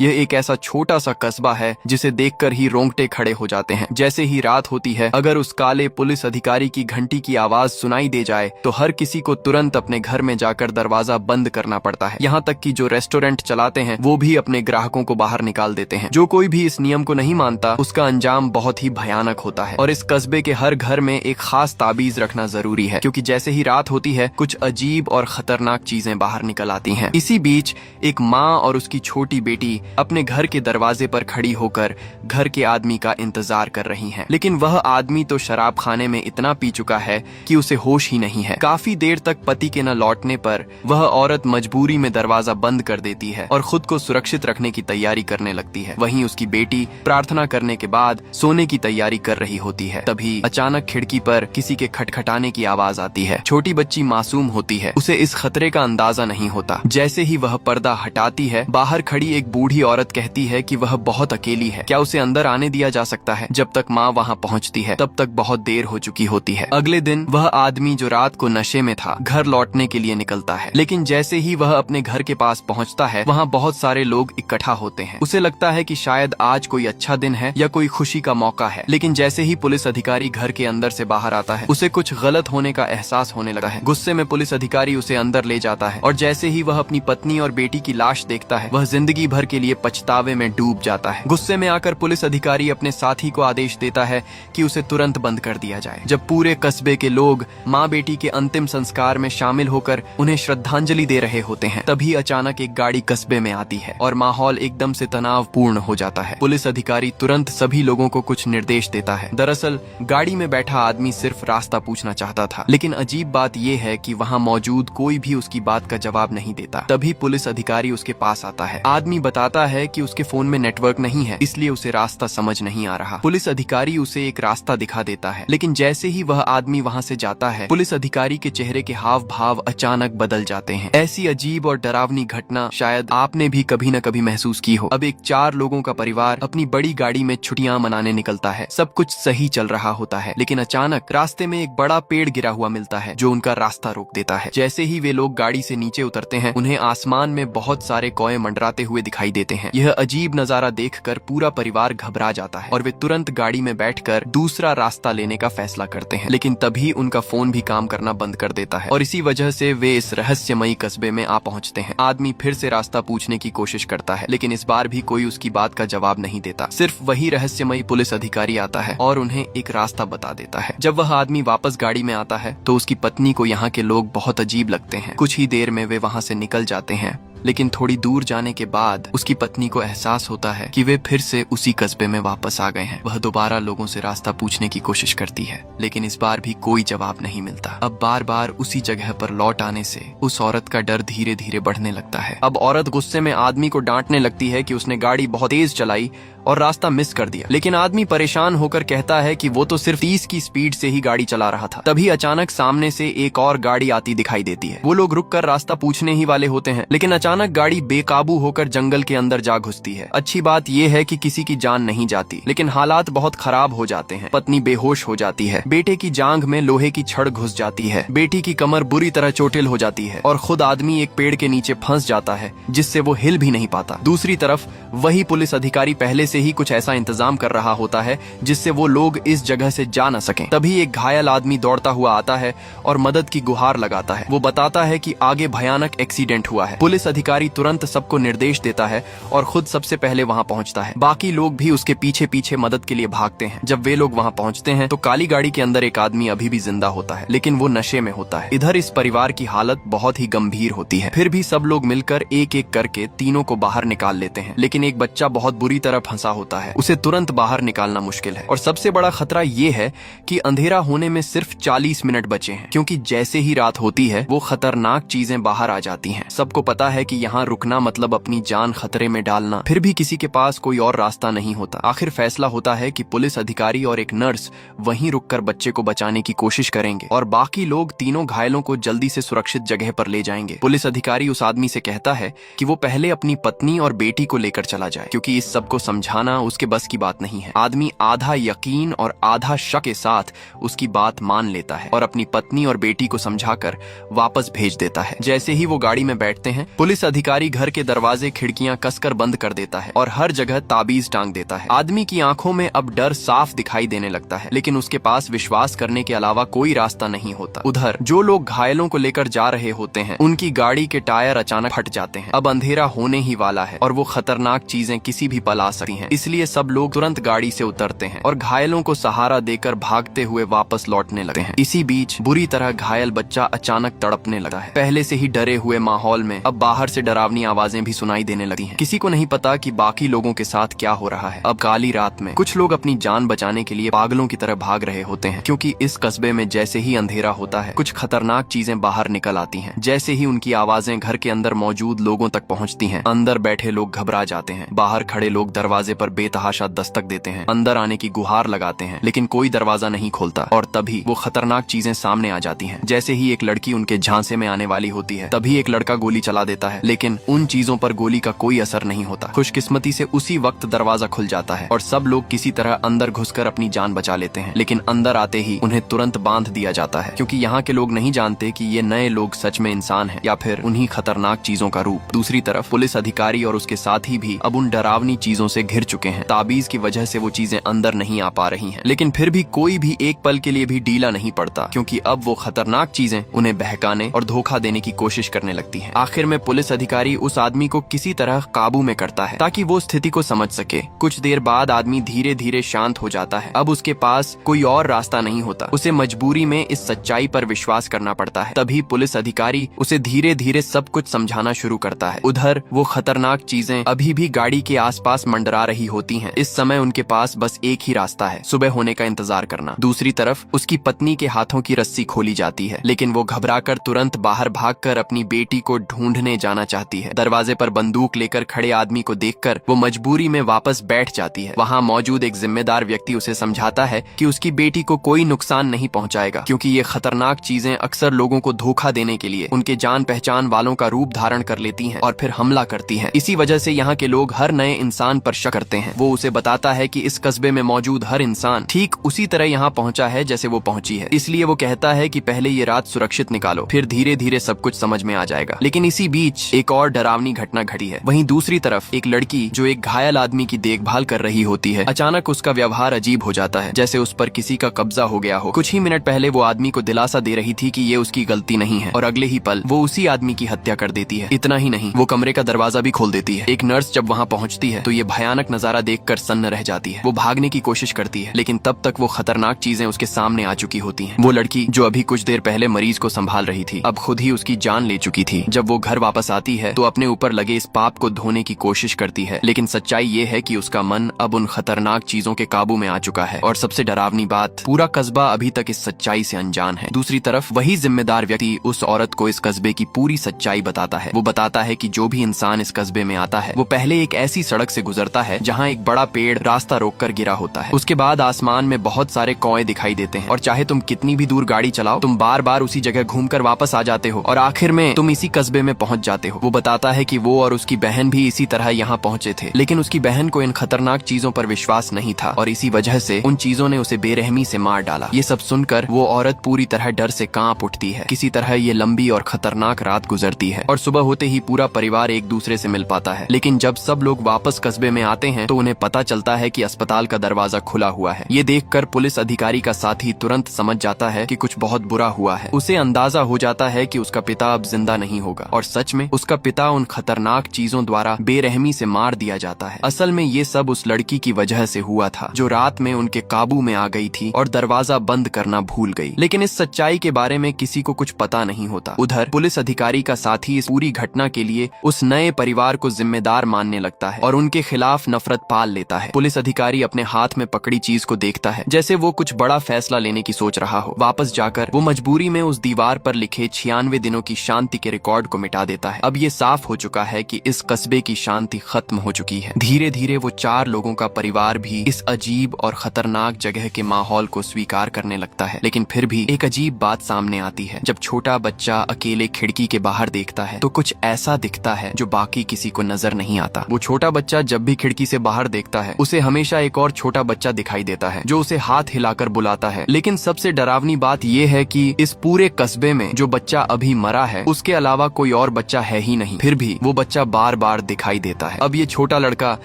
यह एक ऐसा छोटा सा कस्बा है जिसे देखकर ही रोंगटे खड़े हो जाते हैं। जैसे ही रात होती है, अगर उस काले पुलिस अधिकारी की घंटी की आवाज सुनाई दे जाए तो हर किसी को तुरंत अपने घर में जाकर दरवाजा बंद करना पड़ता है। यहाँ तक कि जो रेस्टोरेंट चलाते हैं वो भी अपने ग्राहकों को बाहर निकाल देते हैं। जो कोई भी इस नियम को नहीं मानता उसका अंजाम बहुत ही भयानक होता है। और इस कस्बे के हर घर में एक खास ताबीज रखना जरूरी है, क्योंकि जैसे ही रात होती है कुछ अजीब और खतरनाक चीजें बाहर निकल आती हैं। इसी बीच एक माँ और उसकी छोटी बेटी अपने घर के दरवाजे पर खड़ी होकर घर के आदमी का इंतजार कर रही हैं। लेकिन वह आदमी तो शराब खाने में इतना पी चुका है कि उसे होश ही नहीं है। काफी देर तक पति के न लौटने पर वह औरत मजबूरी में दरवाजा बंद कर देती है और खुद को सुरक्षित रखने की तैयारी करने लगती है। वहीं उसकी बेटी प्रार्थना करने के बाद सोने की तैयारी कर रही होती है। तभी अचानक खिड़की पर किसी के खटखटाने की आवाज आती है। छोटी बच्ची मासूम होती है, उसे इस खतरे का अंदाजा नहीं होता। जैसे ही वह पर्दा हटाती है, बाहर खड़ी एक बूढ़ी औरत कहती है कि वह बहुत अकेली है, क्या उसे अंदर आने दिया जा सकता है। जब तक माँ वहाँ पहुँचती है तब तक बहुत देर हो चुकी होती है। अगले दिन वह आदमी जो रात को नशे में था घर लौटने के लिए निकलता है, लेकिन जैसे ही वह अपने घर के पास पहुँचता है वहाँ बहुत सारे लोग इकट्ठा होते हैं। उसे लगता है कि शायद आज कोई अच्छा दिन है या कोई खुशी का मौका है। लेकिन जैसे ही पुलिस अधिकारी घर के अंदर से बाहर आता है उसे कुछ गलत होने का एहसास होने लगा है। गुस्से में पुलिस अधिकारी उसे अंदर ले जाता है और जैसे ही वह अपनी पत्नी और बेटी की लाश देखता है वह जिंदगी भर के लिए पछतावे में डूब जाता है। गुस्से में आकर पुलिस अधिकारी अपने साथी को आदेश देता है कि उसे तुरंत बंद कर दिया जाए। जब पूरे कस्बे के लोग माँ बेटी के अंतिम संस्कार में शामिल होकर उन्हें श्रद्धांजलि दे रहे होते हैं, तभी अचानक एक गाड़ी कस्बे में आती है और माहौल एकदम से तनावपूर्ण हो जाता है। पुलिस अधिकारी तुरंत सभी लोगों को कुछ निर्देश देता है। दरअसल गाड़ी में बैठा आदमी सिर्फ रास्ता पूछना चाहता था, लेकिन अजीब बात यह है कि वहाँ मौजूद कोई भी उसकी बात का जवाब नहीं देता। तभी पुलिस अधिकारी उसके पास आता है। आदमी बताता है कि उसके फोन में नेटवर्क नहीं है, इसलिए उसे रास्ता समझ नहीं आ रहा। पुलिस अधिकारी उसे एक रास्ता दिखा देता है, लेकिन जैसे ही वह आदमी वहाँ से जाता है पुलिस अधिकारी के चेहरे के हाव भाव अचानक बदल जाते हैं। ऐसी अजीब और डरावनी घटना शायद आपने भी कभी न कभी महसूस की हो। अब एक 4 लोगों का परिवार अपनी बड़ी गाड़ी में छुट्टियां मनाने निकलता है। सब कुछ सही चल रहा होता है, लेकिन अचानक रास्ते में एक बड़ा पेड़ गिरा हुआ मिलता है जो उनका रास्ता रोक देता है। जैसे ही वे लोग गाड़ी से नीचे उतरते हैं उन्हें आसमान में बहुत सारे कौए मंडराते हुए दिखाई देते हैं। यह अजीब नजारा देखकर पूरा परिवार घबरा जाता है और वे तुरंत गाड़ी में बैठकर दूसरा रास्ता लेने का फैसला करते हैं। लेकिन तभी उनका फोन भी काम करना बंद कर देता है और इसी वजह से वे इस रहस्यमयी कस्बे में आ पहुंचते हैं। आदमी फिर से रास्ता पूछने की कोशिश करता है, लेकिन इस बार भी कोई उसकी बात का जवाब नहीं देता। सिर्फ वही रहस्यमयी पुलिस अधिकारी आता है और उन्हें एक रास्ता बता देता है। जब वह आदमी वापस गाड़ी में आता है तो उसकी पत्नी को यहाँ के लोग बहुत अजीब लगते हैं। कुछ ही देर में वे वहाँ से निकल जाते हैं, लेकिन थोड़ी दूर जाने के बाद उसकी पत्नी को एहसास होता है कि वे फिर से उसी कस्बे में वापस आ गए हैं। वह दोबारा लोगों से रास्ता पूछने की कोशिश करती है, लेकिन इस बार भी कोई जवाब नहीं मिलता। अब बार बार उसी जगह पर लौट आने से उस औरत का डर धीरे धीरे बढ़ने लगता है। अब औरत गुस्से में आदमी को डांटने लगती है कि उसने गाड़ी बहुत तेज चलाई और रास्ता मिस कर दिया, लेकिन आदमी परेशान होकर कहता है कि वो तो सिर्फ 30 की स्पीड से ही गाड़ी चला रहा था। तभी अचानक सामने से एक और गाड़ी आती दिखाई देती है। वो लोग रुककर रास्ता पूछने ही वाले होते हैं, लेकिन अचानक गाड़ी बेकाबू होकर जंगल के अंदर जा घुसती है। अच्छी बात यह है कि किसी की जान नहीं जाती, लेकिन हालात बहुत खराब हो जाते हैं। पत्नी बेहोश हो जाती है, बेटे की जांघ में लोहे की छड़ घुस जाती है, बेटी की कमर बुरी तरह चोटिल हो जाती है और खुद आदमी एक पेड़ के नीचे फंस जाता है जिससे वो हिल भी नहीं पाता। दूसरी तरफ वही पुलिस अधिकारी पहले से ही कुछ ऐसा इंतजाम कर रहा होता है जिससे वो लोग इस जगह से जा न सकें। तभी एक घायल आदमी दौड़ता हुआ आता है और मदद की गुहार लगाता है। वो बताता है कि आगे भयानक एक्सीडेंट हुआ है। पुलिस अधिकारी तुरंत सबको निर्देश देता है और खुद सबसे पहले वहां पहुंचता है। बाकी लोग भी उसके पीछे पीछे मदद के लिए भागते हैं। जब वे लोग वहां पहुंचते हैं तो काली गाड़ी के अंदर एक आदमी अभी भी जिंदा होता है, लेकिन वो नशे में होता है। इधर इस परिवार की हालत बहुत ही गंभीर होती है। फिर भी सब लोग मिलकर एक एक करके तीनों को बाहर निकाल लेते हैं, लेकिन एक बच्चा बहुत बुरी तरह फंसा होता है। उसे तुरंत बाहर निकालना मुश्किल है और सबसे बड़ा खतरा ये है कि अंधेरा होने में सिर्फ 40 मिनट बचे हैं, क्योंकि जैसे ही रात होती है वो खतरनाक चीजें बाहर आ जाती हैं। सबको पता है कि यहाँ रुकना मतलब अपनी जान खतरे में डालना। फिर भी किसी के पास कोई और रास्ता नहीं होता। आखिर फैसला होता है कि पुलिस अधिकारी और एक नर्स वहीं रुककर बच्चे को बचाने की कोशिश करेंगे और बाकी लोग तीनों घायलों को जल्दी से सुरक्षित जगह पर ले जाएंगे। पुलिस अधिकारी उस आदमी से कहता है कि वो पहले अपनी पत्नी और बेटी को लेकर चला जाए, क्योंकि इस सब को समझा समझाना उसके बस की बात नहीं है। आदमी आधा यकीन और आधा शक के साथ उसकी बात मान लेता है और अपनी पत्नी और बेटी को समझाकर वापस भेज देता है। जैसे ही वो गाड़ी में बैठते हैं, पुलिस अधिकारी घर के दरवाजे खिड़कियां कसकर बंद कर देता है और हर जगह ताबीज टांग देता है। आदमी की आंखों में अब डर साफ दिखाई देने लगता है, लेकिन उसके पास विश्वास करने के अलावा कोई रास्ता नहीं होता। उधर जो लोग घायलों को लेकर जा रहे होते हैं, उनकी गाड़ी के टायर अचानक फट जाते हैं। अब अंधेरा होने ही वाला है और वो खतरनाक चीजें किसी भी पल आ सकती हैं। इसलिए सब लोग तुरंत गाड़ी से उतरते हैं और घायलों को सहारा देकर भागते हुए वापस लौटने लगते हैं। इसी बीच बुरी तरह घायल बच्चा अचानक तड़पने लगा है। पहले से ही डरे हुए माहौल में अब बाहर से डरावनी आवाजें भी सुनाई देने लगी हैं। किसी को नहीं पता कि बाकी लोगों के साथ क्या हो रहा है। अब काली रात में कुछ लोग अपनी जान बचाने के लिए पागलों की तरह भाग रहे होते हैं, क्योंकि इस कस्बे में जैसे ही अंधेरा होता है, कुछ खतरनाक चीजें बाहर निकल आती हैं। जैसे ही उनकी आवाजें घर के अंदर मौजूद लोगों तक पहुंचती हैं, अंदर बैठे लोग घबरा जाते हैं। बाहर खड़े लोग दरवाजे पर बेतहाशा दस्तक देते हैं, अंदर आने की गुहार लगाते हैं, लेकिन कोई दरवाजा नहीं खोलता। और तभी वो खतरनाक चीजें सामने आ जाती हैं। जैसे ही एक लड़की उनके झांसे में आने वाली होती है, तभी एक लड़का गोली चला देता है, लेकिन उन चीजों पर गोली का कोई असर नहीं होता। खुशकिस्मती से उसी वक्त दरवाजा खुल जाता है और सब लोग किसी तरह अंदर घुसकर अपनी जान बचा लेते हैं। लेकिन अंदर आते ही उन्हें तुरंत बांध दिया जाता है, क्योंकि यहाँ के लोग नहीं जानते कि ये नए लोग सच में इंसान हैं या फिर उन्हीं खतरनाक चीजों का रूप। दूसरी तरफ पुलिस अधिकारी और उसके साथी भी अब उन डरावनी चीजों से घिर चुके हैं। ताबीज की वजह से वो चीजें अंदर नहीं आ पा रही हैं, लेकिन फिर भी कोई भी एक पल के लिए भी ढीला नहीं पड़ता, क्योंकि अब वो खतरनाक चीजें उन्हें बहकाने और धोखा देने की कोशिश करने लगती हैं। आखिर में पुलिस अधिकारी उस आदमी को किसी तरह काबू में करता है ताकि वो स्थिति को समझ सके। कुछ देर बाद आदमी धीरे धीरे शांत हो जाता है। अब उसके पास कोई और रास्ता नहीं होता, उसे मजबूरी में इस सच्चाई पर विश्वास करना पड़ता है। तभी पुलिस अधिकारी उसे धीरे धीरे सब कुछ समझाना शुरू करता है। उधर वो खतरनाक चीजें अभी भी गाड़ी के आसपास मंडरा रही होती हैं। इस समय उनके पास बस एक ही रास्ता है, सुबह होने का इंतजार करना। दूसरी तरफ उसकी पत्नी के हाथों की रस्सी खोली जाती है, लेकिन वो घबराकर तुरंत बाहर भागकर अपनी बेटी को ढूंढने जाना चाहती है। दरवाजे पर बंदूक लेकर खड़े आदमी को देखकर वो मजबूरी में वापस बैठ जाती है। वहाँ मौजूद एक जिम्मेदार व्यक्ति उसे समझाता है कि उसकी बेटी को कोई नुकसान नहीं पहुंचाएगा, क्योंकि ये खतरनाक चीजें अक्सर लोगों को धोखा देने के लिए उनके जान पहचान वालों का रूप धारण कर लेती हैं और फिर हमला करती हैं। इसी वजह से यहाँ के लोग हर नए इंसान पर शक करते हैं। वो उसे बताता है कि इस कस्बे में मौजूद हर इंसान ठीक उसी तरह यहाँ पहुंचा है जैसे वो पहुंची है। इसलिए वो कहता है कि पहले ये रात सुरक्षित निकालो, फिर धीरे धीरे सब कुछ समझ में आ जाएगा। लेकिन इसी बीच एक और डरावनी घटना घटी है। वहीं दूसरी तरफ एक लड़की जो एक घायल आदमी की देखभाल कर रही होती है, अचानक उसका व्यवहार अजीब हो जाता है, जैसे उस पर किसी का कब्जा हो गया हो। कुछ ही मिनट पहले वो आदमी को दिलासा दे रही थी कि ये उसकी गलती नहीं है, और अगले ही पल वो उसी आदमी की हत्या कर देती है। इतना ही नहीं, वो कमरे का दरवाजा भी खोल देती है। एक नर्स जब वहाँ पहुँचती है तो ये भयानक नजारा देखकर सन्न रह जाती है। वो भागने की कोशिश करती है, लेकिन तब तक वो खतरनाक चीजें उसके सामने आ चुकी होती हैं। वो लड़की जो अभी कुछ देर पहले मरीज को संभाल रही थी, अब खुद ही उसकी जान ले चुकी थी। जब वो घर वापस आती है तो अपने ऊपर लगे इस पाप को धोने की कोशिश करती है, लेकिन सच्चाई ये है कि उसका मन अब उन खतरनाक चीजों के काबू में आ चुका है। और सबसे डरावनी बात, पूरा कस्बा अभी तक इस सच्चाई से अनजान है। दूसरी तरफ वही जिम्मेदार व्यक्ति उस औरत को इस कस्बे की पूरी सच्चाई बताता है। वो बताता है कि जो भी इंसान इस कस्बे में आता है वो पहले एक ऐसी सड़क से गुजरता है जहाँ एक बड़ा पेड़ रास्ता रोककर गिरा होता है। उसके बाद आसमान में बहुत सारे कौए दिखाई देते हैं, और चाहे तुम कितनी भी दूर गाड़ी चलाओ, तुम बार बार उसी जगह घूमकर वापस आ जाते हो और आखिर में तुम इसी कस्बे में पहुंच जाते हो। वो बताता है कि वो और उसकी बहन भी इसी तरह यहाँ पहुंचे थे, लेकिन उसकी बहन को इन खतरनाक चीजों पर विश्वास नहीं था और इसी वजह से उन चीजों ने उसे बेरहमी से मार डाला। ये सब सुनकर वो औरत पूरी तरह डर से कांप उठती है। किसी तरह ये लंबी और खतरनाक रात गुजरती है और सुबह होते ही पूरा परिवार एक दूसरे से मिल पाता है। लेकिन जब सब लोग वापस कस्बे में आते हैं तो उन्हें पता चलता है कि अस्पताल का दरवाजा खुला हुआ है। ये देखकर पुलिस अधिकारी का साथी तुरंत समझ जाता है कि कुछ बहुत बुरा हुआ है। उसे अंदाजा हो जाता है कि उसका पिता अब जिंदा नहीं होगा, और सच में उसका पिता उन खतरनाक चीजों द्वारा बेरहमी से मार दिया जाता है। असल में ये सब उस लड़की की वजह से हुआ था जो रात में उनके काबू में आ गई थी और दरवाजा बंद करना भूल गई। लेकिन इस सच्चाई के बारे में किसी को कुछ पता नहीं होता। उधर पुलिस अधिकारी का साथी इस पूरी घटना के लिए उस नए परिवार को जिम्मेदार मानने लगता है और उनके खिलाफ नफरत पाल लेता है। पुलिस अधिकारी अपने हाथ में पकड़ी चीज को देखता है जैसे वो कुछ बड़ा फैसला लेने की सोच रहा हो। वापस जाकर वो मजबूरी में उस दीवार पर लिखे 96 दिनों की शांति के रिकॉर्ड को मिटा देता है। अब ये साफ हो चुका है कि इस कस्बे की शांति खत्म हो चुकी है। धीरे धीरे वो 4 लोगों का परिवार भी इस अजीब और खतरनाक जगह के माहौल को स्वीकार करने लगता है। लेकिन फिर भी एक अजीब बात सामने आती है। जब छोटा बच्चा अकेले खिड़की के बाहर देखता है तो कुछ ऐसा दिखता है जो बाकी किसी को नजर नहीं आता। वो छोटा बच्चा जब भी खिड़की खिड़की से बाहर देखता है उसे हमेशा एक और छोटा बच्चा दिखाई देता है जो उसे हाथ हिलाकर बुलाता है। लेकिन सबसे डरावनी बात यह है कि इस पूरे कस्बे में जो बच्चा अभी मरा है उसके अलावा कोई और बच्चा है ही नहीं। फिर भी वो बच्चा बार बार दिखाई देता है। अब ये छोटा लड़का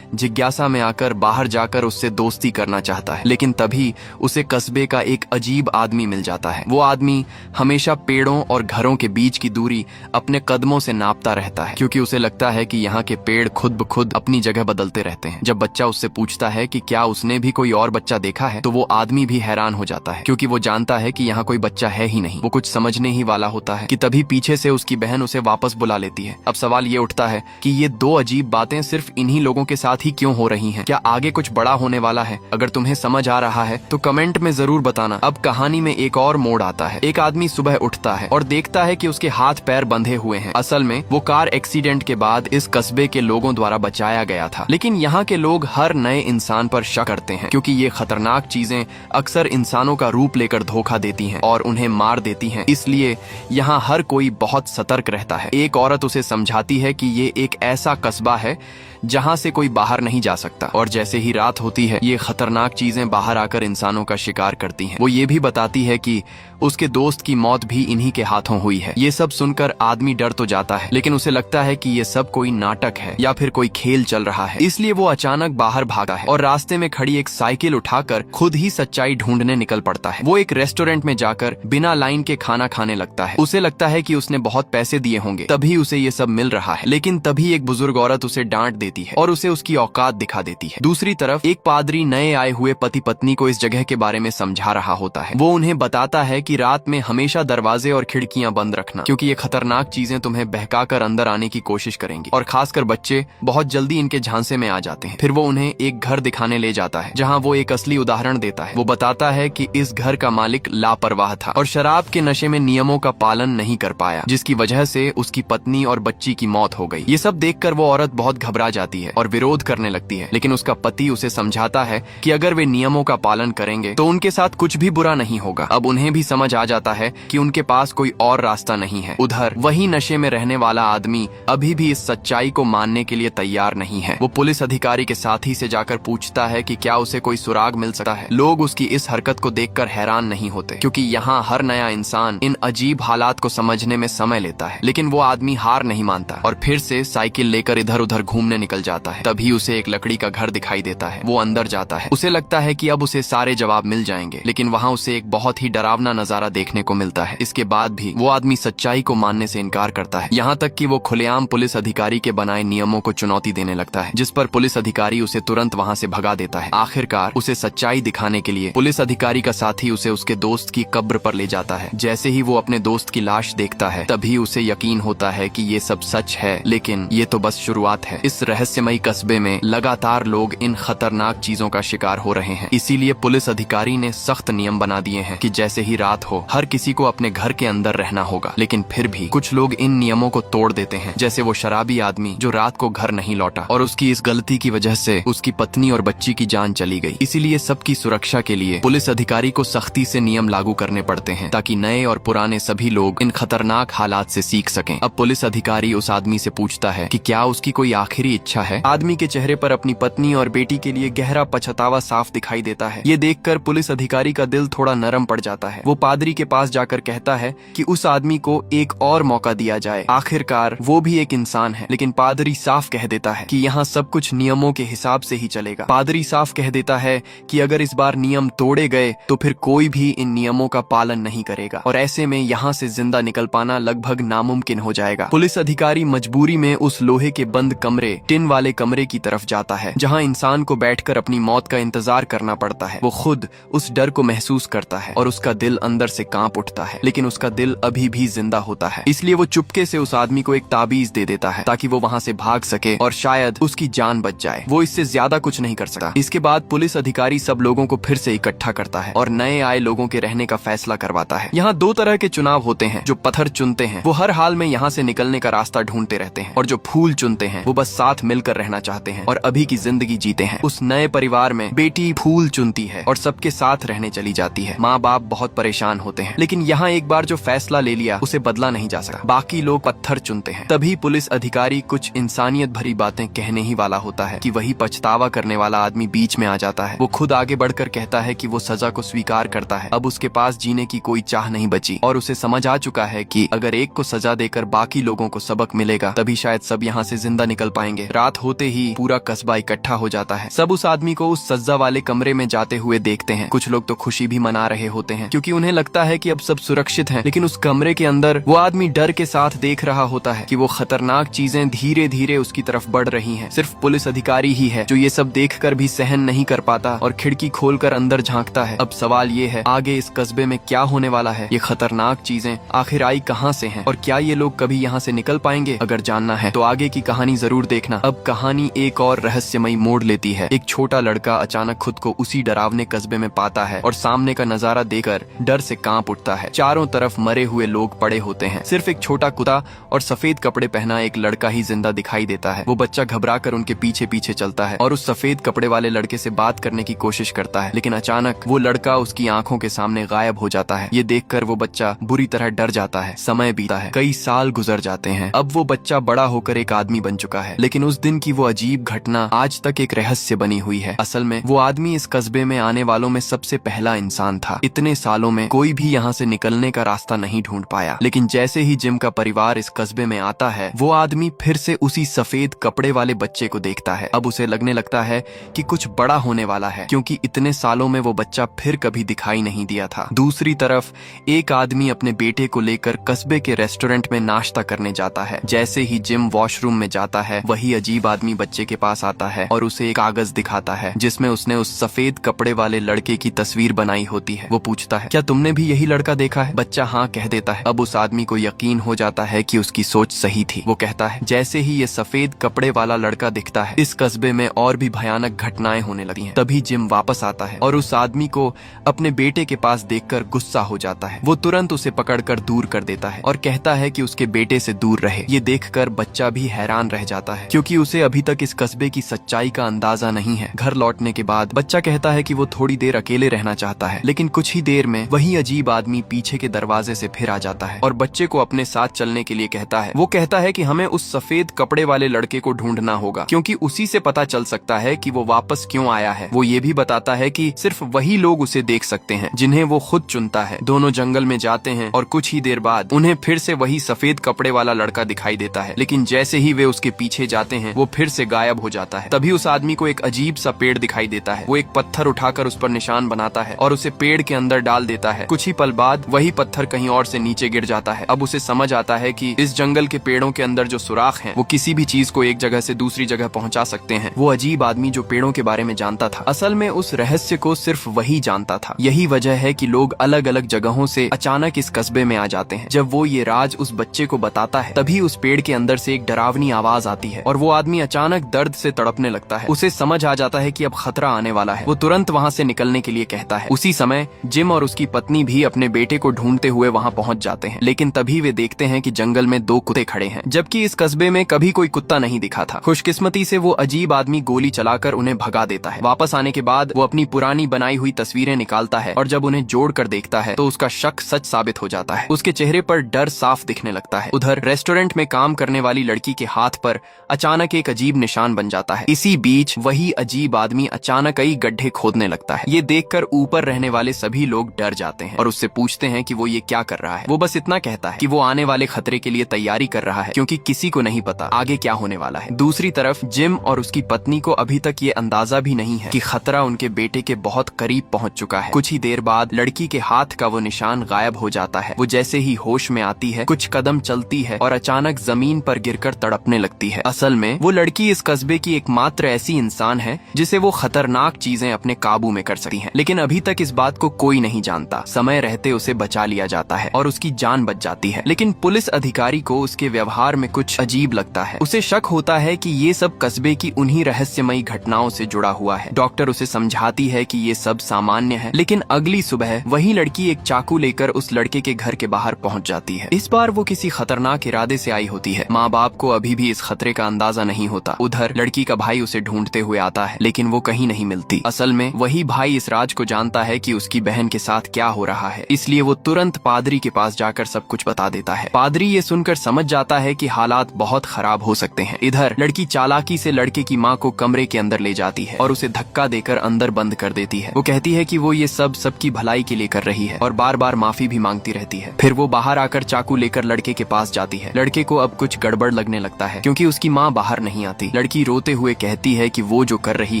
जिज्ञासा में आकर बाहर जाकर उससे दोस्ती करना चाहता है, लेकिन तभी उसे कस्बे का एक अजीब आदमी मिल जाता है। वो आदमी हमेशा पेड़ों और घरों के बीच की दूरी अपने कदमों से नापता रहता है, क्योंकि उसे लगता है कि यहाँ के पेड़ खुद ब खुद अपनी जगह बदलते रहते हैं। जब बच्चा उससे पूछता है कि क्या उसने भी कोई और बच्चा देखा है, तो वो आदमी भी हैरान हो जाता है, क्योंकि वो जानता है कि यहाँ कोई बच्चा है ही नहीं। वो कुछ समझने ही वाला होता है कि तभी पीछे से उसकी बहन उसे वापस बुला लेती है। अब सवाल ये उठता है कि ये दो अजीब बातें सिर्फ इन्हीं लोगों के साथ ही क्यों हो रही हैं? क्या आगे कुछ बड़ा होने वाला है? अगर तुम्हें समझ आ रहा है तो कमेंट में जरूर बताना। अब कहानी में एक और मोड़ आता है। एक आदमी सुबह उठता है और देखता है कि उसके हाथ पैर बंधे हुए हैं। असल में वो कार एक्सीडेंट के बाद इस कस्बे के लोगों द्वारा बचाया गया था, लेकिन यहाँ के लोग हर नए इंसान पर शक करते हैं, क्योंकि ये खतरनाक चीजें अक्सर इंसानों का रूप लेकर धोखा देती हैं और उन्हें मार देती हैं। इसलिए यहाँ हर कोई बहुत सतर्क रहता है। एक औरत उसे समझाती है कि ये एक ऐसा कस्बा है जहाँ से कोई बाहर नहीं जा सकता, और जैसे ही रात होती है ये खतरनाक चीजें बाहर आकर इंसानों का शिकार करती हैं। वो ये भी बताती है कि उसके दोस्त की मौत भी इन्हीं के हाथों हुई है। ये सब सुनकर आदमी डर तो जाता है, लेकिन उसे लगता है कि ये सब कोई नाटक है या फिर कोई खेल चल रहा है। इसलिए वो अचानक बाहर भागा है और रास्ते में खड़ी एक साइकिल उठाकर खुद ही सच्चाई ढूंढने निकल पड़ता है। वो एक रेस्टोरेंट में जाकर बिना लाइन के खाना खाने लगता है। उसे लगता है कि उसने बहुत पैसे दिए होंगे तभी उसे ये सब मिल रहा है, लेकिन तभी एक बुजुर्ग औरत उसे डांट देती है और उसे उसकी औकात दिखा देती है। दूसरी तरफ एक पादरी नए आए हुए पति पत्नी को इस जगह के बारे में समझा रहा होता है। वो उन्हें बताता है कि रात में हमेशा दरवाजे और खिड़कियां बंद रखना, क्योंकि ये खतरनाक चीजें तुम्हें बहकाकर अंदर आने की कोशिश करेंगी, और खासकर बच्चे बहुत जल्दी इनके झांसे में आ जाते हैं। फिर वो उन्हें एक घर दिखाने ले जाता है जहाँ वो एक असली उदाहरण देता है। वो बताता है कि इस घर का मालिक लापरवाह था और शराब के नशे में नियमों का पालन नहीं कर पाया, जिसकी वजह से उसकी पत्नी और बच्ची की मौत हो गई। ये सब देखकर वो औरत बहुत घबरा जाती है और विरोध करने लगती है, लेकिन उसका पति उसे समझाता है कि अगर वे नियमों का पालन करेंगे तो उनके साथ कुछ भी बुरा नहीं होगा। अब उन्हें भी समझ आ जाता है कि उनके पास कोई और रास्ता नहीं है। उधर वही नशे में रहने वाला आदमी अभी भी इस सच्चाई को मानने के लिए तैयार नहीं है। वो पुलिस अधिकारी के साथी से जाकर पूछता है कि क्या उसे कोई सुराग मिल सकता है। लोग उसकी इस हरकत को देखकर हैरान नहीं होते, क्योंकि यहाँ हर नया इंसान इन अजीब हालात को समझने में समय लेता है। लेकिन वो आदमी हार नहीं मानता और फिर से साइकिल लेकर इधर उधर घूमने निकल जाता है। तभी उसे एक लकड़ी का घर दिखाई देता है। वो अंदर जाता है। उसे लगता है कि अब उसे सारे जवाब मिल जाएंगे, लेकिन वहाँ उसे एक बहुत ही डरावना नजारा देखने को मिलता है। इसके बाद भी वो आदमी सच्चाई को मानने से इनकार करता है, यहाँ तक कि वो खुलेआम पुलिस अधिकारी के बनाए नियमों को चुनौती देने लगता है, जिस पर पुलिस अधिकारी उसे तुरंत वहाँ से भगा देता है। आखिरकार उसे सच्चाई दिखाने के लिए पुलिस अधिकारी का साथी उसे उसके दोस्त की कब्र पर ले जाता है। जैसे ही वो अपने दोस्त की लाश देखता है तभी उसे यकीन होता है कि ये सब सच है, लेकिन ये तो बस शुरुआत है। इस रहस्यमयी कस्बे में लगातार लोग इन खतरनाक चीजों का शिकार हो रहे हैं। इसीलिए पुलिस अधिकारी ने सख्त नियम बना दिए हैं कि जैसे ही रात हो हर किसी को अपने घर के अंदर रहना होगा। लेकिन फिर भी कुछ लोग इन नियमों को तोड़ देते हैं, जैसे वो शराबी आदमी जो रात को घर नहीं लौटा और उसकी इस गलती की वजह से उसकी पत्नी और बच्ची की जान चली गई। इसीलिए सबकी सुरक्षा के लिए पुलिस अधिकारी को सख्ती से नियम लागू करने पड़ते हैं, ताकि नए और पुराने सभी लोग इन खतरनाक हालात से सीख सकें। अब पुलिस अधिकारी उस आदमी से पूछता है कि क्या उसकी कोई आखिरी इच्छा है। आदमी के चेहरे पर अपनी पत्नी और बेटी के लिए गहरा पछतावा साफ दिखाई देता है। ये देखकर पुलिस अधिकारी का दिल थोड़ा नरम पड़ जाता है। वो पादरी के पास जाकर कहता है कि उस आदमी को एक और मौका दिया जाए, आखिरकार वो भी एक इंसान है। लेकिन पादरी साफ कह देता है कि यहाँ सब कुछ नियमों के हिसाब से ही चलेगा। पादरी साफ कह देता है कि अगर इस बार नियम तोड़े गए तो फिर कोई भी इन नियमों का पालन नहीं करेगा, और ऐसे में यहाँ से जिंदा निकल पाना लगभग नामुमकिन हो जाएगा। पुलिस अधिकारी मजबूरी में उस लोहे के बंद कमरे, टिन वाले कमरे की तरफ जाता है, जहाँ इंसान को बैठकर अपनी मौत का इंतजार करना पड़ता है। वो खुद उस डर को महसूस करता है और उसका दिल अंदर से कांप उठता है, लेकिन उसका दिल अभी भी जिंदा होता है। इसलिए वो चुपके से उस आदमी को एक ताबीज दे देता है ताकि वो वहाँ से भाग सके और शायद उसकी जान बच जाए। वो इससे ज्यादा कुछ नहीं कर सकता। इसके बाद पुलिस अधिकारी सब लोगों को फिर से इकट्ठा करता है और नए आए लोगों के रहने का फैसला करवाता है। यहाँ दो तरह के चुनाव होते हैं। जो पत्थर चुनते हैं वो हर हाल में यहाँ से निकलने का रास्ता ढूंढते रहते हैं, और जो फूल चुनते हैं वो बस साथ मिलकर रहना चाहते हैं और अभी की जिंदगी जीते हैं। उस नए परिवार में बेटी फूल चुनती है और सबके साथ रहने चली जाती है। माँ बाप बहुत परेशान होते हैं, लेकिन यहाँ एक बार जो फैसला ले लिया उसे बदला नहीं जा सकता। बाकी लोग पत्थर चुनते हैं। तभी पुलिस अधिकारी कुछ इंसानियत भरी बातें कहने ही वाला होता है कि वही पछतावा करने वाला आदमी बीच में आ जाता है। वो खुद आगे बढ़कर कहता है कि वो सजा को स्वीकार करता है। अब उसके पास जीने की कोई चाह नहीं बची और उसे समझ आ चुका है कि अगर एक को सजा देकर बाकी लोगों को सबक मिलेगा तभी शायद सब यहाँ से जिंदा निकल पाएंगे। रात होते ही पूरा कस्बा इकट्ठा हो जाता है। सब उस आदमी को उस सज्जा वाले कमरे में जाते हुए देखते हैं। कुछ लोग तो खुशी भी मना रहे होते हैं क्योंकि उन्हें लगता है कि अब सब सुरक्षित हैं। लेकिन उस कमरे के अंदर वो आदमी डर के साथ देख रहा होता है कि वो खतरनाक चीजें धीरे धीरे उसकी तरफ बढ़ रही हैं। सिर्फ पुलिस अधिकारी ही है जो ये सब देखकर भी सहन नहीं कर पाता और खिड़की खोलकर अंदर झांकता है। अब सवाल ये है, आगे इस कस्बे में क्या होने वाला है? ये खतरनाक चीजें आखिर आई कहाँ से हैं और क्या ये लोग कभी यहाँ से निकल पाएंगे? अगर जानना है तो आगे की कहानी जरूर देखना। अब कहानी एक और रहस्यमयी मोड़ लेती है। एक छोटा लड़का अचानक खुद को उसी डरावने कस्बे में पाता है और सामने का नजारा देखकर डर से कांप उठता है। चारों तरफ मरे हुए लोग पड़े होते हैं। सिर्फ एक छोटा कुत्ता और सफेद कपड़े पहना एक लड़का ही जिंदा दिखाई देता है। वो बच्चा घबराकर उनके पीछे पीछे चलता है और उस सफेद कपड़े वाले लड़के से बात करने की कोशिश करता है, लेकिन अचानक वो लड़का उसकी आंखों के सामने गायब हो जाता है। ये देखकर वो बच्चा बुरी तरह डर जाता है। समय बीता है, कई साल गुजर जाते हैं। अब वो बच्चा बड़ा होकर एक आदमी बन चुका है, लेकिन उस दिन की वो अजीब घटना आज तक एक रहस्य बनी हुई है। असल में वो आदमी इस कस्बे में आने वालों में सबसे पहला इंसान था। इतने सालों में कोई भी यहाँ से निकलने का रास्ता नहीं ढूंढ पाया, लेकिन जैसे ही जिम का परिवार इस कस्बे में आता है वो आदमी फिर से उसी सफेद कपड़े वाले बच्चे को देखता है। अब उसे लगने लगता है कि कुछ बड़ा होने वाला है, क्योंकि इतने सालों में वो बच्चा फिर कभी दिखाई नहीं दिया था। दूसरी तरफ एक आदमी अपने बेटे को लेकर कस्बे के रेस्टोरेंट में नाश्ता करने जाता है। जैसे ही जिम वॉशरूम में जाता है वही अजीब आदमी बच्चे के पास आता है और उसे एक कागज दिखाता है जिसमें उसने उस सफेद कपड़े वाले लड़के की तस्वीर बनाई होती है। वो पूछता है, क्या तुमने भी यही लड़का देखा है? बच्चा हाँ कह देता है। अब उस आदमी को यकीन हो जाता है कि उसकी सोच सही थी। वो कहता है, जैसे ही ये सफेद कपड़े वाला लड़का दिखता है इस कस्बे में और भी भयानक घटनाएं होने लगती हैं। तभी जिम वापस आता है और उस आदमी को अपने बेटे के पास देखकर गुस्सा हो जाता है। वो तुरंत उसे पकड़कर दूर कर देता है और कहता है कि उसके बेटे से दूर रहे। ये देखकर बच्चा भी हैरान रह जाता है क्योंकि उसे अभी तक इस कस्बे की सच्चाई का अंदाजा नहीं है। घर लौटने के बाद बच्चा कहता है कि वो थोड़ी देर अकेले रहना चाहता है, लेकिन कुछ ही देर में वही अजीब आदमी पीछे के दरवाजे से फिर आ जाता है और बच्चे को अपने साथ चलने के लिए कहता है। वो कहता है कि हमें उस सफेद कपड़े वाले लड़के को ढूंढना होगा क्योंकि उसी से पता चल सकता है कि वो वापस क्यों आया है। वो ये भी बताता है कि सिर्फ वही लोग उसे देख सकते हैं जिन्हें वो खुद चुनता है। दोनों जंगल में जाते हैं और कुछ ही देर बाद उन्हें फिर से वही सफेद कपड़े वाला लड़का दिखाई देता है, लेकिन जैसे ही वे उसके पीछे जाते हैं वो फिर से गायब हो जाता है। तभी उस आदमी को एक अजीब सा पेड़ दिखाई देता है। वो एक पत्थर उठाकर उस पर निशान बनाता है और उसे पेड़ के अंदर डाल देता है। कुछ ही पल बाद वही पत्थर कहीं और से नीचे गिर जाता है। अब उसे समझ आता है कि इस जंगल के पेड़ों के अंदर जो सुराख हैं वो किसी भी चीज को एक जगह से दूसरी जगह पहुंचा सकते हैं। वो अजीब आदमी जो पेड़ों के बारे में जानता था असल में उस रहस्य को सिर्फ वही जानता था। यही वजह है कि लोग अलग अलग जगहों से अचानक इस कस्बे में आ जाते हैं। जब वो ये राज उस बच्चे को बताता है तभी उस पेड़ के अंदर से एक डरावनी आवाज आती है और वो आदमी अचानक दर्द से तड़पने लगता है। उसे समझ आ जाता है कि अब खतरा आने वाला है। वो तुरंत वहाँ से निकलने के लिए कहता है। उसी समय जिम और उसकी पत्नी भी अपने बेटे को ढूंढते हुए वहाँ पहुँच जाते हैं, लेकिन तभी वे देखते हैं कि जंगल में दो कुत्ते खड़े हैं, जबकि इस कस्बे में कभी कोई कुत्ता नहीं दिखा था। खुशकिस्मती से वो अजीब आदमी गोली चलाकर उन्हें भगा देता है। वापस आने के बाद वो अपनी पुरानी बनाई हुई तस्वीरें निकालता है और जब उन्हें जोड़कर देखता है तो उसका शक सच साबित हो जाता है। उसके चेहरे पर डर साफ दिखने लगता है। उधर रेस्टोरेंट में काम करने वाली लड़की के हाथ पर अचानक एक अजीब निशान बन जाता है। इसी बीच वही अजीब आदमी अचानक कई गड्ढे खोदने लगता है। ये देखकर ऊपर रहने वाले सभी लोग डर जाते हैं और उससे पूछते हैं कि वो ये क्या कर रहा है। वो बस इतना कहता है कि वो आने वाले खतरे के लिए तैयारी कर रहा है क्योंकि किसी को नहीं पता आगे क्या होने वाला है। दूसरी तरफ जिम और उसकी पत्नी को अभी तक ये अंदाजा भी नहीं है कि खतरा उनके बेटे के बहुत करीब पहुंच चुका है। कुछ ही देर बाद लड़की के हाथ का वो निशान गायब हो जाता है। वो जैसे ही होश में आती है कुछ कदम चलती है और अचानक जमीन पर गिरकर तड़पने लगती है। असल में वो लड़की इस कस्बे की एकमात्र ऐसी इंसान है जिसे वो खतरनाक चीजें अपने काबू में कर सकती है, लेकिन अभी तक इस बात को कोई नहीं जानता। समय रहते उसे बचा लिया जाता है और उसकी जान बच जाती है, लेकिन पुलिस अधिकारी को उसके व्यवहार में कुछ अजीब लगता है। उसे शक होता है कि ये सब कस्बे की उन्हीं रहस्यमयी घटनाओं से जुड़ा हुआ है। डॉक्टर उसे समझाती है कि ये सब सामान्य है, लेकिन अगली सुबह वही लड़की एक चाकू लेकर उस लड़के के घर के बाहर पहुंच जाती है। इस बार वो किसी खतरनाक इरादे से आई होती है। माँ बाप को अभी भी इस खतरे का अंदाजा अंदाजा नहीं होता। उधर लड़की का भाई उसे ढूंढते हुए आता है, लेकिन वो कहीं नहीं मिलती। असल में वही भाई इस राज को जानता है कि उसकी बहन के साथ क्या हो रहा है, इसलिए वो तुरंत पादरी के पास जाकर सब कुछ बता देता है। पादरी ये सुनकर समझ जाता है कि हालात बहुत खराब हो सकते हैं। इधर लड़की चालाकी से लड़के की माँ को कमरे के अंदर ले जाती है और उसे धक्का देकर अंदर बंद कर देती है। वो कहती है कि वो ये सब सबकी भलाई के लिए कर रही है और बार बार माफी भी मांगती रहती है। फिर वो बाहर आकर चाकू लेकर लड़के के पास जाती है। लड़के को अब कुछ गड़बड़ लगने लगता है क्योंकि उसकी माँ बाहर नहीं आती। लड़की रोते हुए कहती है कि वो जो कर रही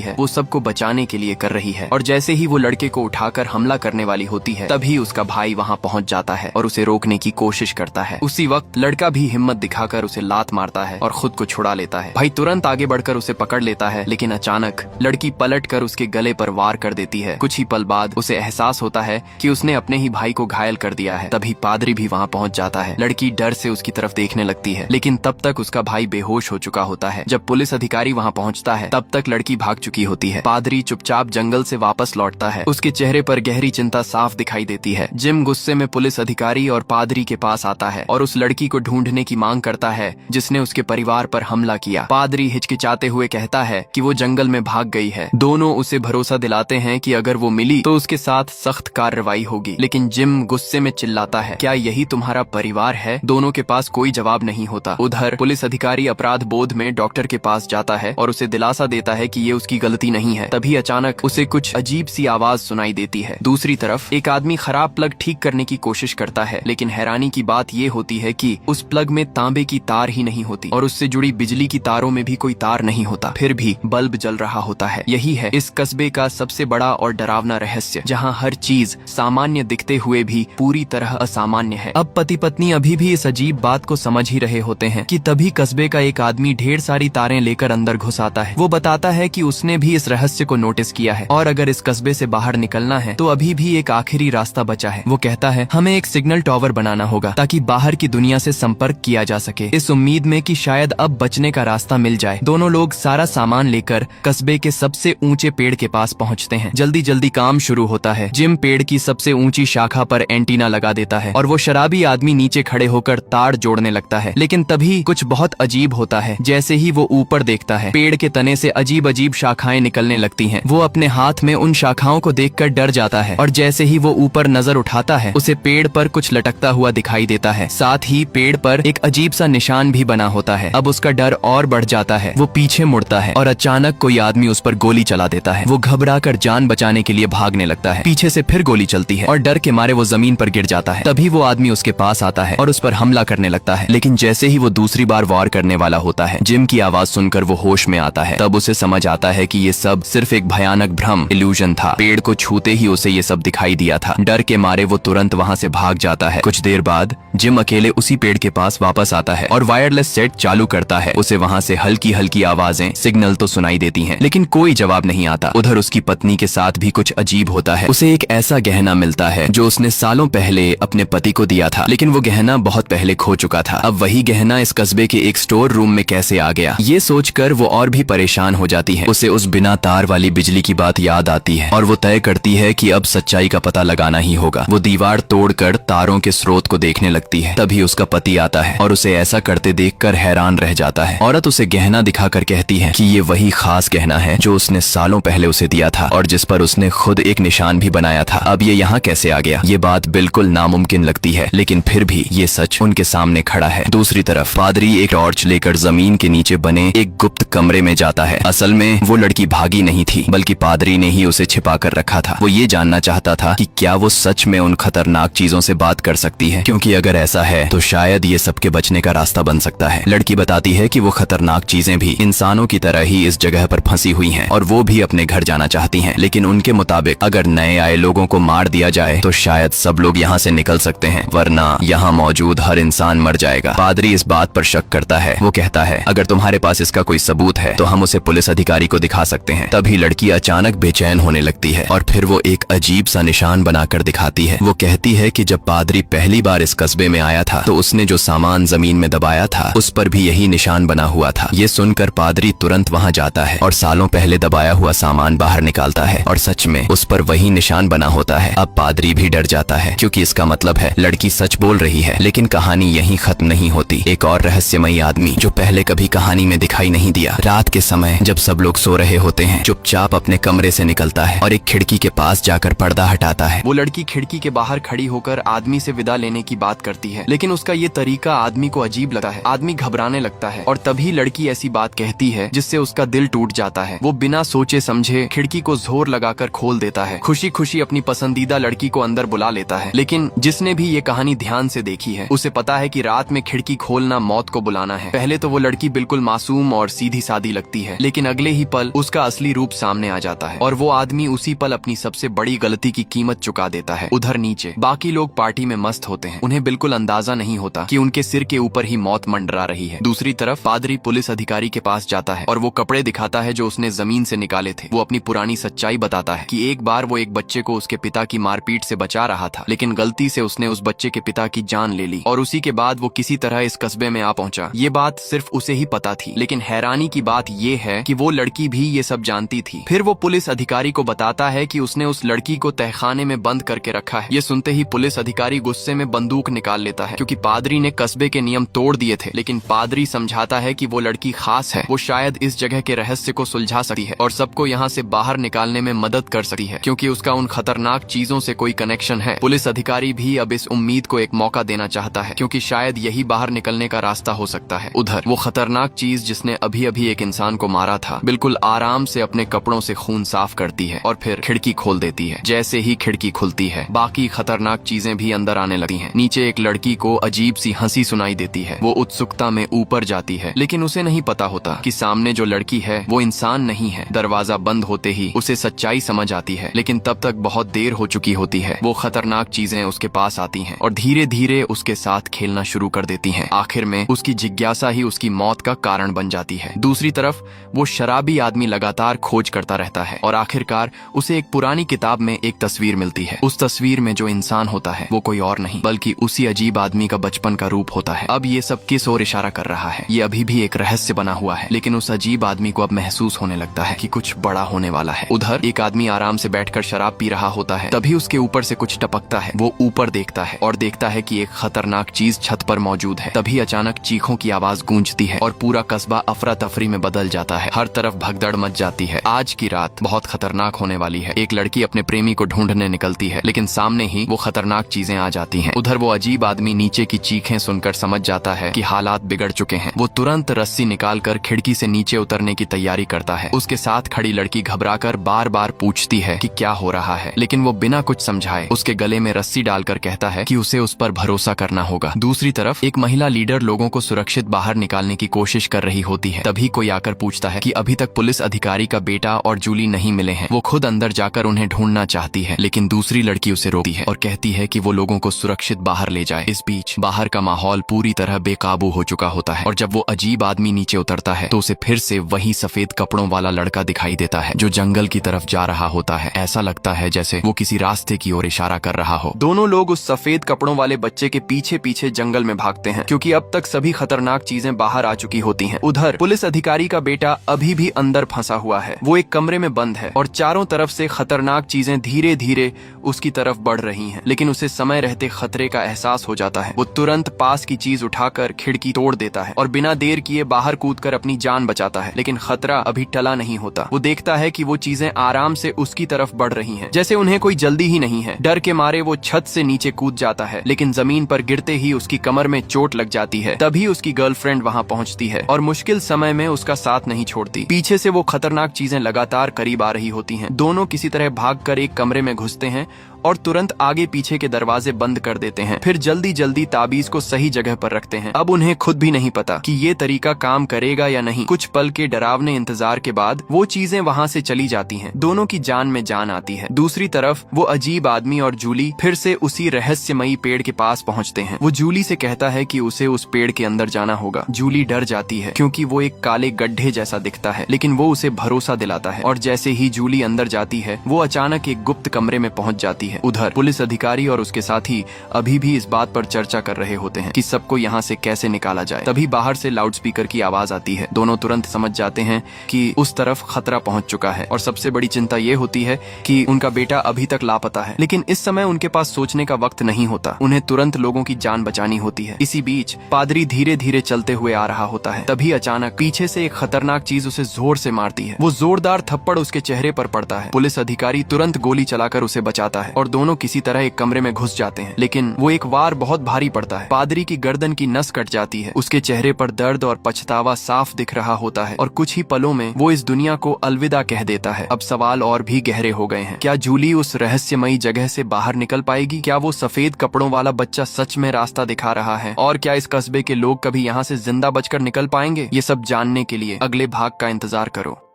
है वो सबको बचाने के लिए कर रही है, और जैसे ही वो लड़के को उठाकर हमला करने वाली होती है तभी उसका भाई वहाँ पहुँच जाता है और उसे रोकने की कोशिश करता है। उसी वक्त लड़का भी हिम्मत दिखाकर उसे लात मारता है और खुद को छुड़ा लेता है। भाई तुरंत आगे बढ़कर उसे पकड़ लेता है, लेकिन अचानक लड़की पलटकर उसके गले पर वार कर देती है। कुछ ही पल बाद उसे एहसास होता है कि उसने अपने ही भाई को घायल कर दिया है। तभी पादरी भी वहाँ पहुँच जाता है। लड़की डर से उसकी तरफ देखने लगती है, लेकिन तब तक उसका भाई बेहोश हो चुका होता है। जब पुलिस अधिकारी वहाँ पहुँचता है तब तक लड़की भाग चुकी होती है। पादरी चुपचाप जंगल से वापस लौटता है। उसके चेहरे पर गहरी चिंता साफ दिखाई देती है। जिम गुस्से में पुलिस अधिकारी और पादरी के पास आता है और उस लड़की को ढूंढने की मांग करता है जिसने उसके परिवार पर हमला किया। पादरी हिचकिचाते हुए कहता है कि वो जंगल में भाग गई है। दोनों उसे भरोसा दिलाते हैं कि अगर वो मिली तो उसके साथ सख्त कार्रवाई होगी, लेकिन जिम गुस्से में चिल्लाता है, क्या यही तुम्हारा परिवार है? दोनों के पास कोई जवाब नहीं होता। उधर पुलिस अधिकारी अपराध बोध में डॉक्टर के पास जाता है और उसे दिलासा देता है कि ये उसकी गलती नहीं है। तभी अचानक उसे कुछ अजीब सी आवाज सुनाई देती है। दूसरी तरफ एक आदमी खराब प्लग ठीक करने की कोशिश करता है, लेकिन हैरानी की बात ये होती है कि उस प्लग में तांबे की तार ही नहीं होती और उससे जुड़ी बिजली की तारों में भी कोई तार नहीं होता, फिर भी बल्ब जल रहा होता है। यही है इस कस्बे का सबसे बड़ा और डरावना रहस्य, जहाँ हर चीज सामान्य दिखते हुए भी पूरी तरह असामान्य है। अब पति पत्नी अभी भी इस अजीब बात को समझ ही रहे होते हैं कि तभी कस्बे का एक आदमी ढेर सारी तारें लेकर अंदर घुस आता है। वो बताता है कि उसने भी इस रहस्य को नोटिस किया है और अगर इस कस्बे से बाहर निकलना है तो अभी भी एक आखिरी रास्ता बचा है। वो कहता है हमें एक सिग्नल टावर बनाना होगा ताकि बाहर की दुनिया से संपर्क किया जा सके, इस उम्मीद में कि शायद अब बचने का रास्ता मिल जाए। दोनों लोग सारा सामान लेकर कस्बे के सबसे ऊंचे पेड़ के पास पहुंचते हैं। जल्दी जल्दी काम शुरू होता है। जिम पेड़ की सबसे ऊंची शाखा पर एंटीना लगा देता है और वो शराबी आदमी नीचे खड़े होकर तार जोड़ने लगता है, लेकिन तभी कुछ बहुत अजीब होता है। जैसे ही वो ऊपर देखता है पेड़ के तने से अजीब अजीब शाखाएं निकलने लगती हैं। वो अपने हाथ में उन शाखाओं को देखकर डर जाता है और जैसे ही वो ऊपर नजर उठाता है उसे पेड़ पर कुछ लटकता हुआ दिखाई देता है। साथ ही पेड़ पर एक अजीब सा निशान भी बना होता है। अब उसका डर और बढ़ जाता है। वो पीछे मुड़ता है और अचानक कोई आदमी उस पर गोली चला देता है। वो घबराकर जान बचाने के लिए भागने लगता है। पीछे से फिर गोली चलती है और डर के मारे वो जमीन पर गिर जाता है। तभी वो आदमी उसके पास आता है और उस पर हमला करने लगता है, लेकिन जैसे ही वो दूसरी बार वार करने वाला होता है जिम की आवाज सुनकर वो होश में आता है। तब उसे समझ आता है कि ये सब सिर्फ एक भयानक भ्रम, इल्यूजन था। पेड़ को छूते ही उसे ये सब दिखाई दिया था। डर के मारे वो तुरंत वहाँ से भाग जाता है। कुछ देर बाद जिम अकेले उसी पेड़ के पास वापस आता है और वायरलेस सेट चालू करता है। उसे वहाँ से हल्की हल्की आवाजें, सिग्नल तो सुनाई देती हैं, लेकिन कोई जवाब नहीं आता। उधर उसकी पत्नी के साथ भी कुछ अजीब होता है। उसे एक ऐसा गहना मिलता है जो उसने सालों पहले अपने पति को दिया था, लेकिन वो गहना बहुत पहले खो चुका था। अब वही गहना इस कस्बे के एक स्टोर रूम में कैसे आ गया, ये सोचकर वो और भी परेशान हो जाती है। उसे उस बिना तार वाली बिजली की बात याद आती है और वो तय करती है कि अब सच्चाई का पता लगाना ही होगा। वो दीवार तोड़कर तारों के स्रोत को देखने लगती है। तभी उसका पति आता है और उसे ऐसा करते देखकर हैरान रह जाता है। औरत उसे गहना दिखाकर कहती है कि ये वही खास गहना है जो उसने सालों पहले उसे दिया था और जिस पर उसने खुद एक निशान भी बनाया था। अब ये यहाँ कैसे आ गया? ये बात बिल्कुल नामुमकिन लगती है, लेकिन फिर भी ये सच उनके सामने खड़ा है। दूसरी तरफ पादरी एक टॉर्च लेकर जमीन के नीचे बने एक गुप्त कमरे में जाता है। असल में वो लड़की भागी नहीं थी, बल्कि पादरी ने ही उसे छिपा कर रखा था। वो ये जानना चाहता था कि क्या वो सच में उन खतरनाक चीजों से बात कर सकती है, क्योंकि अगर ऐसा है तो शायद ये सबके बचने का रास्ता बन सकता है। लड़की बताती है कि वो खतरनाक चीजें भी इंसानों की तरह ही इस जगह पर फंसी हुई हैं और वो भी अपने घर जाना चाहती हैं, लेकिन उनके मुताबिक अगर नए आए लोगों को मार दिया जाए तो शायद सब लोग यहाँ से निकल सकते हैं, वरना यहाँ मौजूद हर इंसान मर जाएगा। पादरी इस बात पर शक करता है। वो कहता है अगर तुम्हारे पास इसका कोई सबूत है तो हम उसे पुलिस अधिकारी को दिखा सकते हैं। तभी लड़की अचानक बेचैन होने लगती है और फिर वो एक अजीब सा निशान बनाकर दिखाती है। वो कहती है कि जब पादरी पहली बार इस कस्बे में आया था तो उसने जो सामान जमीन में दबाया था उस पर भी यही निशान बना हुआ था। ये सुनकर पादरी तुरंत वहाँ जाता है और सालों पहले दबाया हुआ सामान बाहर निकालता है और सच में उस पर वही निशान बना होता है। अब पादरी भी डर जाता है क्योंकि इसका मतलब है लड़की सच बोल रही है। लेकिन कहानी यहीं खत्म नहीं होती। एक और रहस्यमयी आदमी जो पहले कभी कभी कहानी में दिखाई नहीं दिया। रात के समय जब सब लोग सो रहे होते हैं, चुपचाप अपने कमरे से निकलता है और एक खिड़की के पास जाकर पर्दा हटाता है। वो लड़की खिड़की के बाहर खड़ी होकर आदमी से विदा लेने की बात करती है, लेकिन उसका ये तरीका आदमी को अजीब लगता है। आदमी घबराने लगता है और तभी लड़की ऐसी बात कहती है जिससे उसका दिल टूट जाता है। वो बिना सोचे समझे खिड़की को जोर लगाकर खोल देता है, खुशी खुशी अपनी पसंदीदा लड़की को अंदर बुला लेता है। लेकिन जिसने भी ये कहानी ध्यान से देखी है उसे पता है कि रात में खिड़की खोलना मौत को बुलाना है। पहले तो वो लड़की बिल्कुल मासूम और सीधी सादी लगती है, लेकिन अगले ही पल उसका असली रूप सामने आ जाता है और वो आदमी उसी पल अपनी सबसे बड़ी गलती की कीमत चुका देता है। उधर नीचे बाकी लोग पार्टी में मस्त होते हैं, उन्हें बिल्कुल अंदाजा नहीं होता कि उनके सिर के ऊपर ही मौत मंडरा रही है। दूसरी तरफ पादरी पुलिस अधिकारी के पास जाता है और वो कपड़े दिखाता है जो उसने जमीन से निकाले थे। वो अपनी पुरानी सच्चाई बताता है कि एक बार वो एक बच्चे को उसके पिता की मारपीट से बचा रहा था, लेकिन गलती से उसने उस बच्चे के पिता की जान ले ली और उसी के बाद वो किसी तरह इस कस्बे में आ पहुंचा। ये बात सिर्फ उसे ही पता थी, लेकिन हैरानी की बात ये है कि वो लड़की भी ये सब जानती थी। फिर वो पुलिस अधिकारी को बताता है कि उसने उस लड़की को तहखाने में बंद करके रखा है। ये सुनते ही पुलिस अधिकारी गुस्से में बंदूक निकाल लेता है, क्योंकि पादरी ने कस्बे के नियम तोड़ दिए थे। लेकिन पादरी समझाता है कि वो लड़की खास है, वो शायद इस जगह के रहस्य को सुलझा सकती है और सबको यहाँ से बाहर निकालने में मदद कर सकती है, क्योंकि उसका उन खतरनाक चीजों से कोई कनेक्शन है। पुलिस अधिकारी भी अब इस उम्मीद को एक मौका देना चाहता है, क्योंकि शायद यही बाहर निकलने का रास्ता हो सकता है। उधर वो खतरनाक चीज जिसने अभी अभी एक इंसान को मारा था बिल्कुल आराम से अपने कपड़ों से खून साफ करती है और फिर खिड़की खोल देती है। जैसे ही खिड़की खुलती है बाकी खतरनाक चीजें भी अंदर आने लगती हैं। नीचे एक लड़की को अजीब सी हंसी सुनाई देती है। वो उत्सुकता में ऊपर जाती है, लेकिन उसे नहीं पता होता कि सामने जो लड़की है वो इंसान नहीं है। दरवाजा बंद होते ही उसे सच्चाई समझ आती है, लेकिन तब तक बहुत देर हो चुकी होती है। वो खतरनाक चीजें उसके पास आती हैं और धीरे धीरे उसके साथ खेलना शुरू कर देती हैं। आखिर में उसकी जिज्ञासा ही उसकी मौत का कारण बन जाती है। दूसरी तरफ वो शराबी आदमी लगातार खोज करता रहता है और आखिरकार उसे एक पुरानी किताब में एक तस्वीर मिलती है। उस तस्वीर में जो इंसान होता है वो कोई और नहीं बल्कि उसी अजीब आदमी का बचपन का रूप होता है। अब ये सब किस ओर इशारा कर रहा है? ये अभी भी एक रहस्य बना हुआ है, लेकिन उस अजीब आदमी को अब महसूस होने लगता है कि कुछ बड़ा होने वाला है। उधर एक आदमी आराम से बैठकर शराब पी रहा होता है, तभी उसके ऊपर से कुछ टपकता है। वो ऊपर देखता है और देखता है कि एक खतरनाक चीज छत पर मौजूद है। तभी अचानक चीखों की आवाज गूंजती है और पूरा कस्बा अफरा तफरी में बदल जाता है। हर तरफ भगदड़ मच जाती है। आज की रात बहुत खतरनाक होने वाली है। एक लड़की अपने प्रेमी को ढूंढने निकलती है, लेकिन सामने ही वो खतरनाक चीजें आ जाती हैं। उधर वो अजीब आदमी नीचे की चीखें सुनकर समझ जाता है कि हालात बिगड़ चुके हैं। वो तुरंत रस्सी निकालकर खिड़की से नीचे उतरने की तैयारी करता है। उसके साथ खड़ी लड़की घबराकर बार बार पूछती है कि क्या हो रहा है, लेकिन वो बिना कुछ समझाए उसके गले में रस्सी डालकर कहता है कि उसे उस पर भरोसा करना होगा। दूसरी तरफ एक महिला लीडर लोगों को सुरक्षित बाहर निकालने की कोशिश कर रही होती है। तभी कोई आकर पूछता है कि अभी तक पुलिस अधिकारी का बेटा और जूली नहीं मिले हैं। वो खुद अंदर जाकर उन्हें ढूंढना चाहती है, लेकिन दूसरी लड़की उसे रोकती है और कहती है कि वो लोगों को सुरक्षित बाहर ले जाए। इस बीच बाहर का माहौल पूरी तरह बेकाबू हो चुका होता है और जब वो अजीब आदमी नीचे उतरता है तो उसे फिर से वही सफेद कपड़ों वाला लड़का दिखाई देता है जो जंगल की तरफ जा रहा होता है। ऐसा लगता है जैसे वो किसी रास्ते की ओर इशारा कर रहा हो। दोनों लोग उस सफेद कपड़ों वाले बच्चे के पीछे पीछे जंगल में भागते हैं, क्योंकि अब तक सभी खतरनाक चीजें बाहर आ चुकी होती हैं। उधर पुलिस अधिकारी का बेटा अभी भी अंदर फंसा हुआ है। वो एक कमरे में बंद है और चारों तरफ से खतरनाक चीजें धीरे धीरे उसकी तरफ बढ़ रही हैं, लेकिन उसे समय रहते खतरे का एहसास हो जाता है। वो तुरंत पास की चीज उठाकर खिड़की तोड़ देता है और बिना देर किए बाहर कूदकर अपनी जान बचाता है, लेकिन खतरा अभी टला नहीं होता। वो देखता है कि वो चीजें आराम से उसकी तरफ बढ़ रही हैं, जैसे उन्हें कोई जल्दी ही नहीं है। डर के मारे वो छत से नीचे कूद जाता है, लेकिन जमीन पर गिरते ही उसकी कमर में चोट लग जाती है। तभी उसकी गर्लफ्रेंड वहां पहुंचती है और मुश्किल समय में उसका साथ नहीं छोड़ती। पीछे से वो खतरनाक चीजें लगातार करीब आ रही होती हैं। दोनों किसी तरह भागकर एक कमरे में घुसते हैं और तुरंत आगे पीछे के दरवाजे बंद कर देते हैं। फिर जल्दी जल्दी ताबीज को सही जगह पर रखते हैं। अब उन्हें खुद भी नहीं पता कि ये तरीका काम करेगा या नहीं। कुछ पल के डरावने इंतजार के बाद वो चीजें वहां से चली जाती हैं। दोनों की जान में जान आती है। दूसरी तरफ वो अजीब आदमी और जूली फिर से उसी रहस्यमयी पेड़ के पास पहुंचते हैं। वो जूली से कहता है कि उसे उस पेड़ के अंदर जाना होगा। जूली डर जाती है क्योंकि वो एक काले गड्ढे जैसा दिखता है, लेकिन वो उसे भरोसा दिलाता है और जैसे ही जूली अंदर जाती है वो अचानक एक गुप्त कमरे में पहुंच जाती है है। उधर पुलिस अधिकारी और उसके साथी अभी भी इस बात पर चर्चा कर रहे होते हैं कि सबको यहाँ से कैसे निकाला जाए। तभी बाहर से लाउडस्पीकर की आवाज आती है। दोनों तुरंत समझ जाते हैं कि उस तरफ खतरा पहुंच चुका है और सबसे बड़ी चिंता ये होती है कि उनका बेटा अभी तक लापता है। लेकिन इस समय उनके पास सोचने का वक्त नहीं होता, उन्हें तुरंत लोगों की जान बचानी होती है। इसी बीच पादरी धीरे धीरे चलते हुए आ रहा होता है। तभी अचानक पीछे से एक खतरनाक चीज उसे जोर से मारती है। वो जोरदार थप्पड़ उसके चेहरे पर पड़ता है। पुलिस अधिकारी तुरंत गोली चलाकर उसे बचाता है और दोनों किसी तरह एक कमरे में घुस जाते हैं। लेकिन वो एक वार बहुत भारी पड़ता है। पादरी की गर्दन की नस कट जाती है। उसके चेहरे पर दर्द और पछतावा साफ दिख रहा होता है और कुछ ही पलों में वो इस दुनिया को अलविदा कह देता है। अब सवाल और भी गहरे हो गए हैं। क्या जूली उस रहस्यमयी जगह से बाहर निकल पाएगी? क्या वो सफेद कपड़ों वाला बच्चा सच में रास्ता दिखा रहा है? और क्या इस कस्बे के लोग कभी यहाँ से जिंदा बचकर निकल पाएंगे? ये सब जानने के लिए अगले भाग का इंतजार करो।